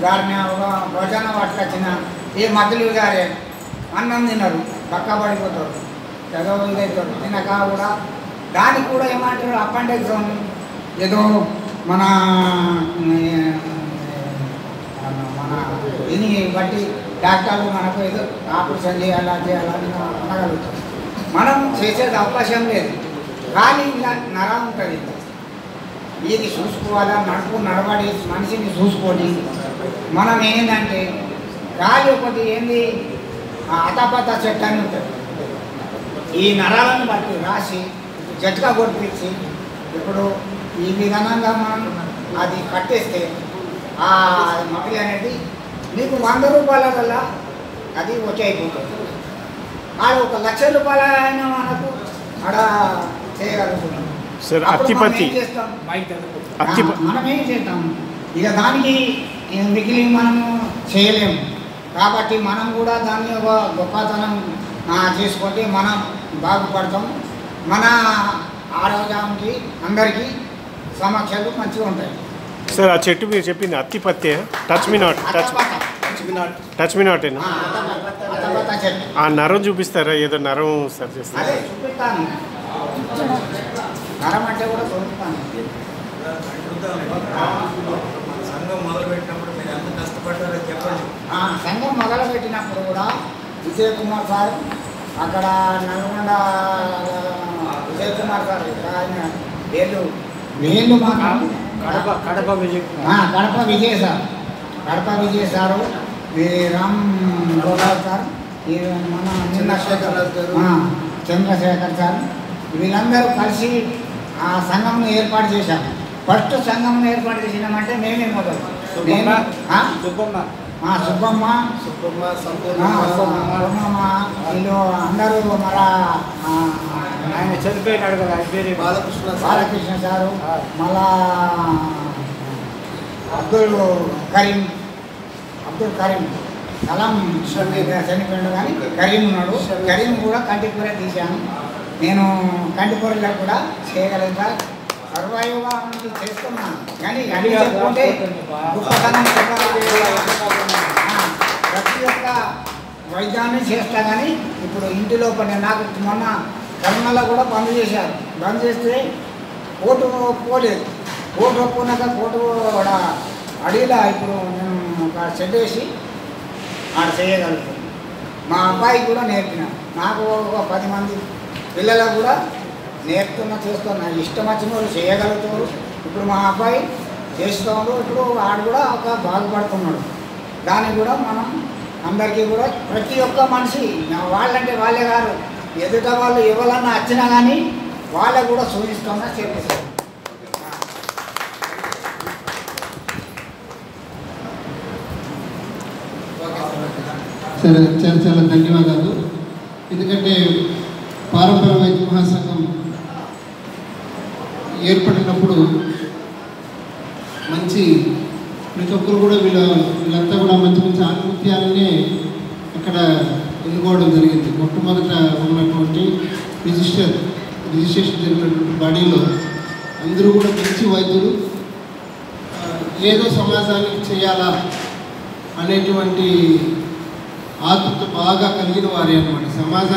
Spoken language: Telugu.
దాన్ని ఒక భోజనం పట్టుకొచ్చిన ఏ మధ్యలో గారే అన్నం తిన్నారు పక్కా పడిపోతారు ఏదో ఇదవుతారు తినక కూడా దానికి కూడా ఏమంటారు అపెండిక్స్ ఏదో మన దీన్ని బట్టి డాక్టర్లు మనకు ఏదో ఆపరేషన్ చేయాలా చేయాలని అనగలుగుతాం. మనం చేసేది అవకాశం లేదు. కానీ ఇలా నరం ఉంటుంది, ఇది చూసుకోవాలా, నడబడి మనిషిని చూసుకొని మనం ఏంటంటే గాలి ఒకటి ఏంది అతపత చెట్టు అని ఉంటుంది. ఈ నరాలను బట్టి రాసి జట్కా కొట్టించి ఇప్పుడు ఈ విధానంగా మనం అది కట్టేస్తే ఆ మకిలి అనేది నీకు 100 రూపాయల వల్ల అది వచ్చి అయిపోతుంది. ఆడ 1,00,000 రూపాయలైనా మనకు ఆడ చేయగలుగుతున్నాం. మనం ఏం చేస్తాం ఇక దానికి మిగిలి మనము చేయలేము. కాబట్టి మనం కూడా దాన్ని ఒక గొప్పతనం చేసుకుంటే మనం బాగుపడతాం. మన ఆరోగ్యానికి అందరికీ సమస్యలు మంచిగా ఉంటాయి. సార్ ఆ చెట్టు మీరు చెప్పింది అత్తిపత్తి టచ్ మీ నాట్ ఆ నరం చూపిస్తారా? ఏదో నరం సార్ చేస్తారు. చూపిస్తాను, నరం అంటే కూడా చూపిస్తాను. సంఘం మొదలుపెట్టినప్పుడు కూడా విజయ్ కుమార్ సార్ అక్కడ నల్గొండ విజయ్ కుమార్ సార్ ఆయన వీళ్ళు మాకు Kadapa Vijay sir, Kadapa Vijay sir, Ram Gopal sir, మన చంద్రశేఖర్ సార్, వీళ్ళందరూ కలిసి ఆ సంఘంను ఏర్పాటు చేశాము. ఫస్ట్ సంఘంను ఏర్పాటు చేసినామంటే మేమే మొదలు. సుబ్బమ్మ వీళ్ళు అందరూ మన ఆయన చనిపోయినాడు కదా, బాలకృష్ణ సారు, మళ్ళా అబ్దుల్ కరీం కలాం చనిపోయాడు కానీ కరీం ఉన్నాడు. కరీం కూడా కంటిపూర తీశాను నేను. కంటిపూరలో కూడా చేయగలుగుతా, సర్వైవ్గా చేస్తున్నాను. కానీ అన్ని చెప్పుకుంటే గొప్పతనం ప్రతి ఒక్క వైద్యాన్ని చేస్తా. కానీ ఇప్పుడు ఇంటి లోపల నాకు మొన్న కర్మలో కూడా బంద్ చేశారు. బంద్ చేస్తే కోర్టు పోలేదు. కోర్టు ఒప్పుకున్నాక కోర్టు కూడా అడిగిలా ఇప్పుడు నేను ఒక షెడ్ వేసి ఆడ చేయగలుగుతాను. మా అబ్బాయికి కూడా నేర్పిన, నాకు ఒక 10 మంది పిల్లలకు కూడా చేస్తున్నా. ఇష్టం వచ్చిన వాళ్ళు చేయగలుగుతారు. ఇప్పుడు మా అబ్బాయి చేస్తున్నాడు, ఇప్పుడు ఆడు కూడా ఒక బాగుపడుతున్నాడు. దానికి కూడా మనం అందరికీ కూడా ప్రతి ఒక్క మనిషి వాళ్ళంటే వాళ్ళే గారు ఎదుట వాళ్ళు ఎవరన్నా వచ్చినా కానీ వాళ్ళకు కూడా సూచిస్తున్నా చేపిస్తారు. సరే, చాలా చాలా ధన్యవాదాలు. ఎందుకంటే పారంపర్య వైద్య మహాసంఘం ఏర్పడినప్పుడు మంచి ప్రతి ఒక్కరు కూడా వీళ్ళంతా కూడా మంచి మంచి ఆత్మహత్యాలనే ఇక్కడ ఎన్నుకోవడం జరిగింది. మొట్టమొదట ఉన్నటువంటి రిజిస్ట్రేషన్ జరిగినటువంటి బాడీలో అందరూ కూడా మంచి వైద్యులు, ఏదో సమాజానికి చేయాలా అనేటువంటి ఆతృత బాగా కలిగిన వారే అన్నమాట. సమాజానికి